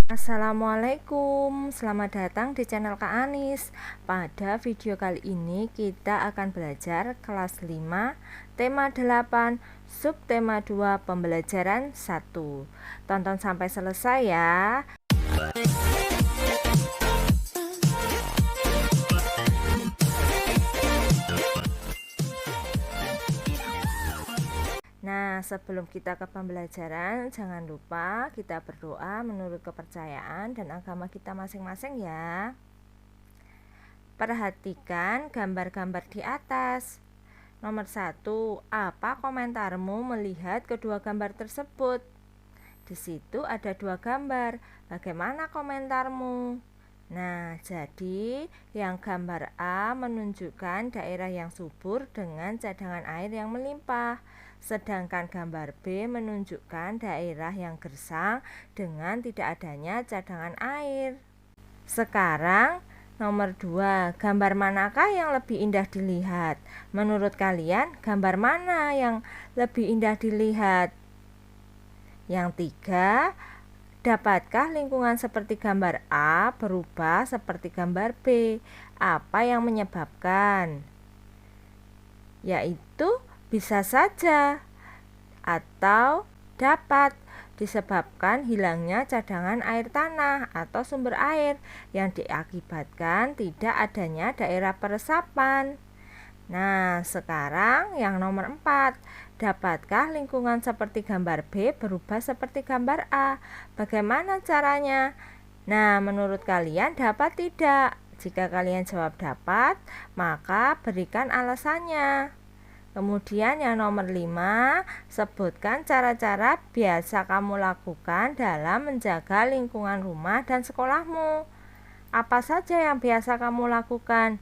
Assalamualaikum, selamat datang di channel Kak Anis. Pada video kali ini kita akan belajar kelas 5, tema 8, subtema 2, pembelajaran 1. Tonton sampai selesai ya. Nah, sebelum kita ke pembelajaran, jangan lupa kita berdoa menurut kepercayaan dan agama kita masing-masing ya. Perhatikan gambar-gambar di atas. Nomor 1, apa komentarmu melihat kedua gambar tersebut? Di situ ada dua gambar. Bagaimana komentarmu? Nah, jadi yang gambar A menunjukkan daerah yang subur dengan cadangan air yang melimpah. Sedangkan gambar B menunjukkan daerah yang gersang dengan tidak adanya cadangan air. Sekarang nomor 2, gambar manakah yang lebih indah dilihat? Menurut kalian, gambar mana yang lebih indah dilihat? Yang 3, dapatkah lingkungan seperti gambar A berubah seperti gambar B? Apa yang menyebabkan? Yaitu bisa saja atau dapat disebabkan hilangnya cadangan air tanah atau sumber air yang diakibatkan tidak adanya daerah peresapan. Nah, sekarang yang nomor 4, dapatkah lingkungan seperti gambar B berubah seperti gambar A? Bagaimana caranya? Nah, menurut kalian dapat tidak? Jika kalian jawab dapat, maka berikan alasannya. Kemudian yang nomor 5, sebutkan cara-cara biasa kamu lakukan dalam menjaga lingkungan rumah dan sekolahmu. Apa saja yang biasa kamu lakukan?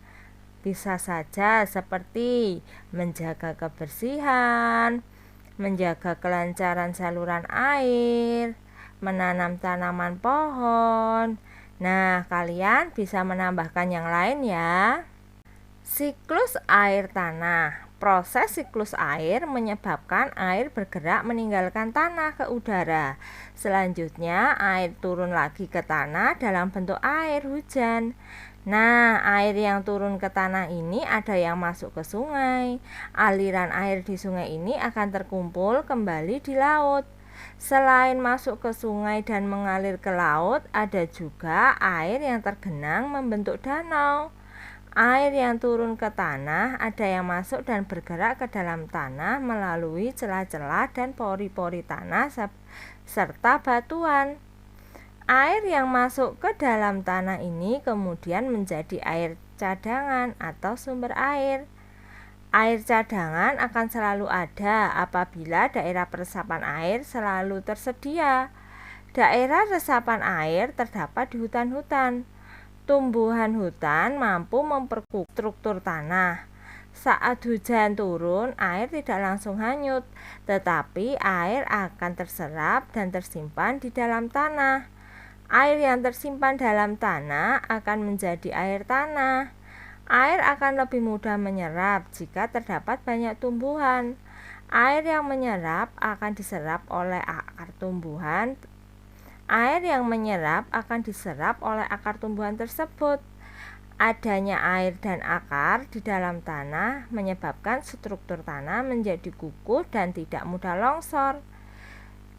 Bisa saja seperti menjaga kebersihan, menjaga kelancaran saluran air, menanam tanaman pohon. Nah, kalian bisa menambahkan yang lain ya. Siklus air tanah. Proses siklus air menyebabkan air bergerak meninggalkan tanah ke udara. Selanjutnya, air turun lagi ke tanah dalam bentuk air hujan. Nah, air yang turun ke tanah ini ada yang masuk ke sungai. Aliran air di sungai ini akan terkumpul kembali di laut. Selain masuk ke sungai dan mengalir ke laut, ada juga air yang tergenang membentuk danau. Air yang turun ke tanah ada yang masuk dan bergerak ke dalam tanah melalui celah-celah dan pori-pori tanah serta batuan. Air yang masuk ke dalam tanah ini kemudian menjadi air cadangan atau sumber air. Air cadangan akan selalu ada apabila daerah peresapan air selalu tersedia. Daerah resapan air terdapat di hutan-hutan. Tumbuhan hutan mampu memperkuat struktur tanah. Saat hujan turun, air tidak langsung hanyut, tetapi air akan terserap dan tersimpan di dalam tanah. Air yang tersimpan dalam tanah akan menjadi air tanah. Air akan lebih mudah menyerap jika terdapat banyak tumbuhan. Air yang menyerap akan diserap oleh akar tumbuhan. Air yang menyerap akan diserap oleh akar tumbuhan tersebut. Adanya air dan akar di dalam tanah menyebabkan struktur tanah menjadi kukuh dan tidak mudah longsor.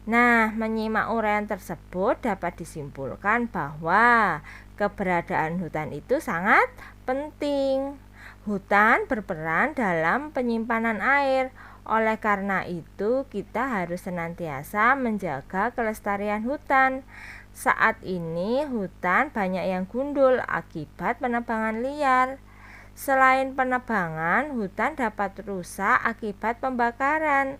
Nah, menyimak uraian tersebut dapat disimpulkan bahwa keberadaan hutan itu sangat penting. Hutan berperan dalam penyimpanan air. Oleh karena itu, kita harus senantiasa menjaga kelestarian hutan. Saat ini, hutan banyak yang gundul akibat penebangan liar. Selain penebangan, hutan dapat rusak akibat pembakaran.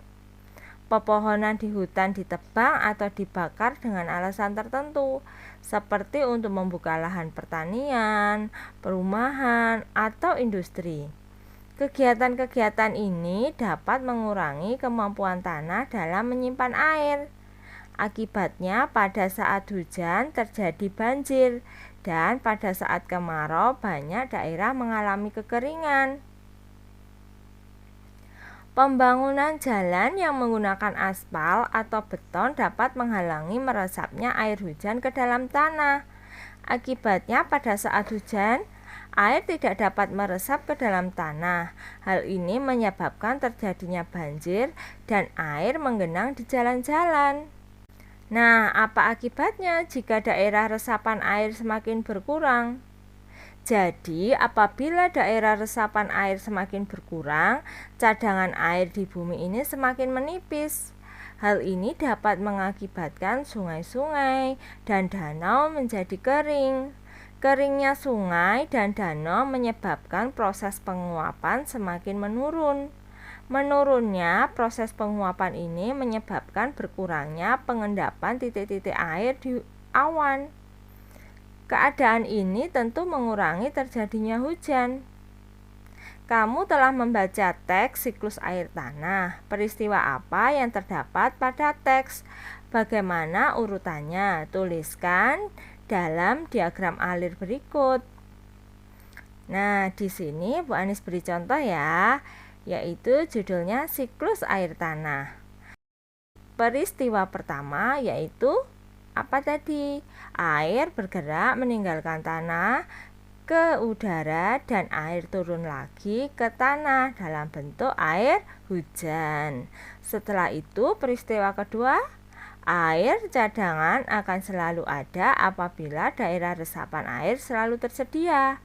Pepohonan di hutan ditebang atau dibakar dengan alasan tertentu, seperti untuk membuka lahan pertanian, perumahan, atau industri. Kegiatan-kegiatan ini dapat mengurangi kemampuan tanah dalam menyimpan air. Akibatnya, pada saat hujan terjadi banjir, dan pada saat kemarau banyak daerah mengalami kekeringan. Pembangunan jalan yang menggunakan aspal atau beton dapat menghalangi meresapnya air hujan ke dalam tanah. Akibatnya, pada saat hujan, air tidak dapat meresap ke dalam tanah. Hal ini menyebabkan terjadinya banjir dan air menggenang di jalan-jalan. Nah, apa akibatnya jika daerah resapan air semakin berkurang? Jadi, apabila daerah resapan air semakin berkurang, cadangan air di bumi ini semakin menipis. Hal ini dapat mengakibatkan sungai-sungai dan danau menjadi kering. Keringnya sungai dan danau menyebabkan proses penguapan semakin menurun. Menurunnya proses penguapan ini menyebabkan berkurangnya pengendapan titik-titik air di awan. Keadaan ini tentu mengurangi terjadinya hujan. Kamu telah membaca teks siklus air tanah. Peristiwa apa yang terdapat pada teks? Bagaimana urutannya? Tuliskan dalam diagram alir berikut. Nah, di sini Bu Anis beri contoh ya, yaitu judulnya siklus air tanah. Peristiwa pertama yaitu apa tadi? Air bergerak meninggalkan tanah ke udara dan air turun lagi ke tanah dalam bentuk air hujan. Setelah itu peristiwa kedua, air cadangan akan selalu ada apabila daerah resapan air selalu tersedia.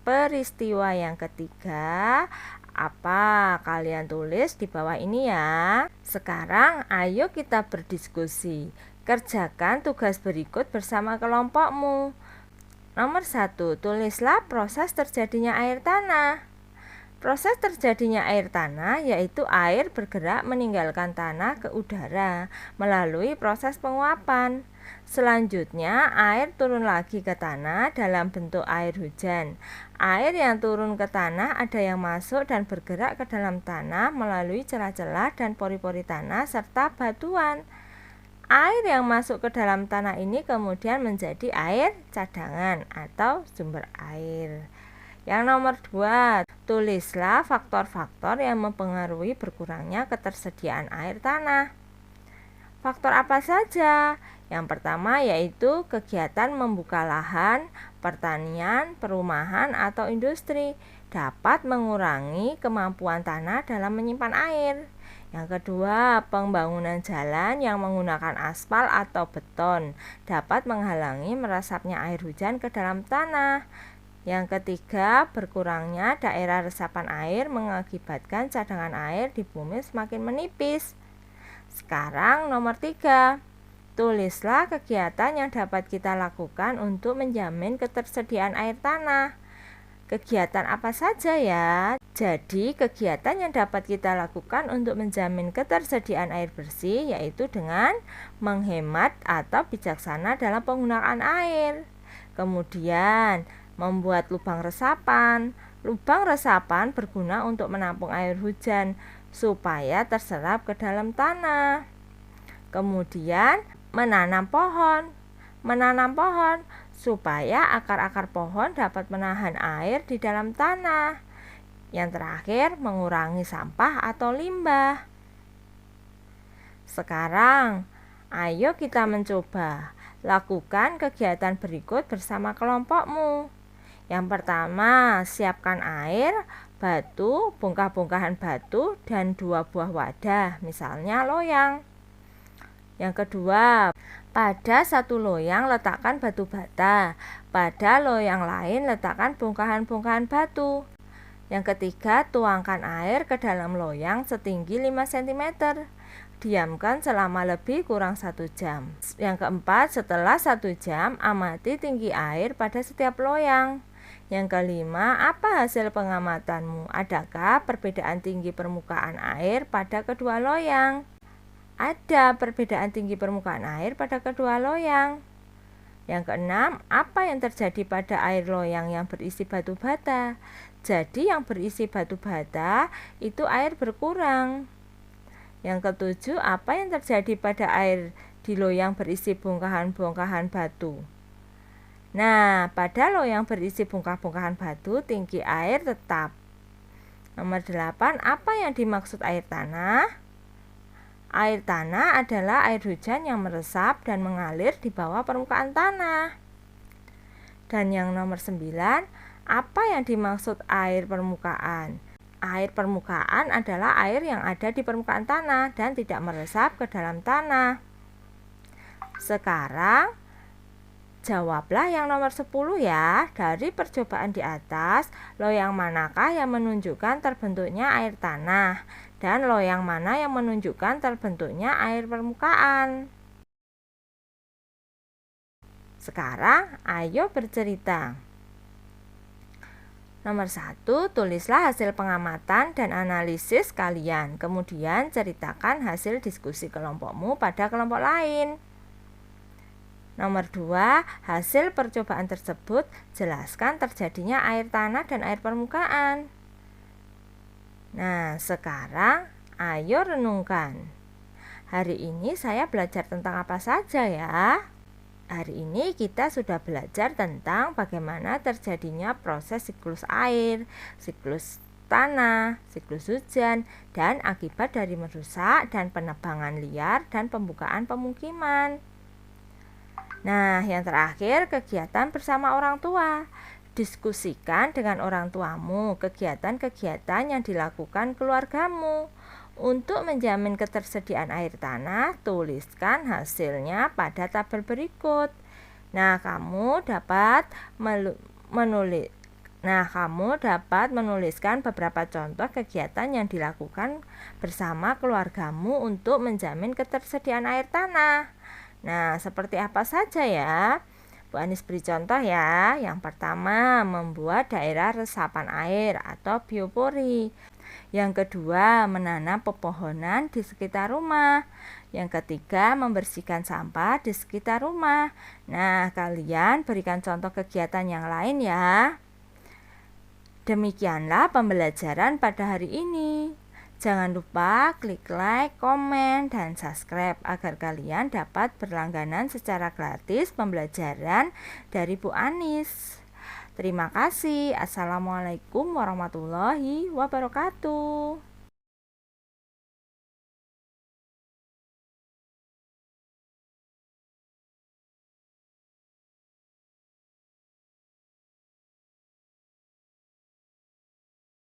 Peristiwa yang ketiga, apa? Kalian tulis di bawah ini ya. Sekarang ayo kita berdiskusi. Kerjakan tugas berikut bersama kelompokmu. Nomor 1, tulislah proses terjadinya air tanah. Proses terjadinya air tanah yaitu air bergerak meninggalkan tanah ke udara melalui proses penguapan. Selanjutnya, air turun lagi ke tanah dalam bentuk air hujan. Air yang turun ke tanah ada yang masuk dan bergerak ke dalam tanah melalui celah-celah dan pori-pori tanah serta batuan. Air yang masuk ke dalam tanah ini kemudian menjadi air cadangan atau sumber air. Yang nomor 2, tulislah faktor-faktor yang mempengaruhi berkurangnya ketersediaan air tanah. Faktor apa saja? Yang pertama yaitu kegiatan membuka lahan, pertanian, perumahan, atau industri dapat mengurangi kemampuan tanah dalam menyimpan air. Yang kedua, pembangunan jalan yang menggunakan aspal atau beton dapat menghalangi meresapnya air hujan ke dalam tanah. Yang ketiga, berkurangnya daerah resapan air mengakibatkan cadangan air di bumi semakin menipis. Sekarang nomor 3, tulislah kegiatan yang dapat kita lakukan untuk menjamin ketersediaan air tanah. Kegiatan apa saja ya? Jadi, kegiatan yang dapat kita lakukan untuk menjamin ketersediaan air bersih yaitu dengan menghemat atau bijaksana dalam penggunaan air. Kemudian, membuat lubang resapan. Lubang resapan berguna untuk menampung air hujan supaya terserap ke dalam tanah. Kemudian, menanam pohon. Menanam pohon supaya akar-akar pohon dapat menahan air di dalam tanah. Yang terakhir, mengurangi sampah atau limbah. Sekarang, ayo kita mencoba. Lakukan kegiatan berikut bersama kelompokmu. Yang pertama, siapkan air, batu, bongkah-bongkahan batu, dan 2 buah wadah, misalnya loyang. Yang kedua, pada satu loyang letakkan batu bata, pada loyang lain letakkan bongkahan-bongkahan batu. Yang ketiga, tuangkan air ke dalam loyang setinggi 5 cm. Diamkan selama lebih kurang 1 jam. Yang keempat, setelah 1 jam, amati tinggi air pada setiap loyang. Yang kelima, apa hasil pengamatanmu? Adakah perbedaan tinggi permukaan air pada kedua loyang? Ada perbedaan tinggi permukaan air pada kedua loyang. Yang keenam, apa yang terjadi pada air loyang yang berisi batu bata? Jadi yang berisi batu bata itu air berkurang. Yang ketujuh, apa yang terjadi pada air di loyang berisi bongkahan-bongkahan batu? Nah, pada loyang berisi bongkah-bongkahan batu, tinggi air tetap. Nomor 8, apa yang dimaksud air tanah? Air tanah adalah air hujan yang meresap dan mengalir di bawah permukaan tanah. Dan yang nomor 9, apa yang dimaksud air permukaan? Air permukaan adalah air yang ada di permukaan tanah dan tidak meresap ke dalam tanah. Sekarang jawablah yang nomor 10 ya. Dari percobaan di atas, loyang manakah yang menunjukkan terbentuknya air tanah dan loyang mana yang menunjukkan terbentuknya air permukaan? Sekarang ayo bercerita. Nomor 1, tulislah hasil pengamatan dan analisis kalian. Kemudian ceritakan hasil diskusi kelompokmu pada kelompok lain. Nomor 2, hasil percobaan tersebut jelaskan terjadinya air tanah dan air permukaan. Nah, sekarang ayo renungkan. Hari ini saya belajar tentang apa saja ya? Hari ini kita sudah belajar tentang bagaimana terjadinya proses siklus air, siklus tanah, siklus hujan, dan akibat dari merusak dan penebangan liar dan pembukaan pemukiman. Nah, yang terakhir, kegiatan bersama orang tua. Diskusikan dengan orang tuamu kegiatan-kegiatan yang dilakukan keluargamu. Untuk menjamin ketersediaan air tanah, tuliskan hasilnya pada tabel berikut. Nah, kamu dapat menuliskan beberapa contoh kegiatan yang dilakukan bersama keluargamu untuk menjamin ketersediaan air tanah. Nah, seperti apa saja ya? Bu Anis beri contoh ya. Yang pertama, membuat daerah resapan air atau biopori. Yang kedua, menanam pepohonan di sekitar rumah. Yang ketiga, membersihkan sampah di sekitar rumah. Nah, kalian berikan contoh kegiatan yang lain ya. Demikianlah pembelajaran pada hari ini. Jangan lupa klik like, komen, dan subscribe agar kalian dapat berlangganan secara gratis pembelajaran dari Bu Anis. Terima kasih. Assalamualaikum warahmatullahi wabarakatuh.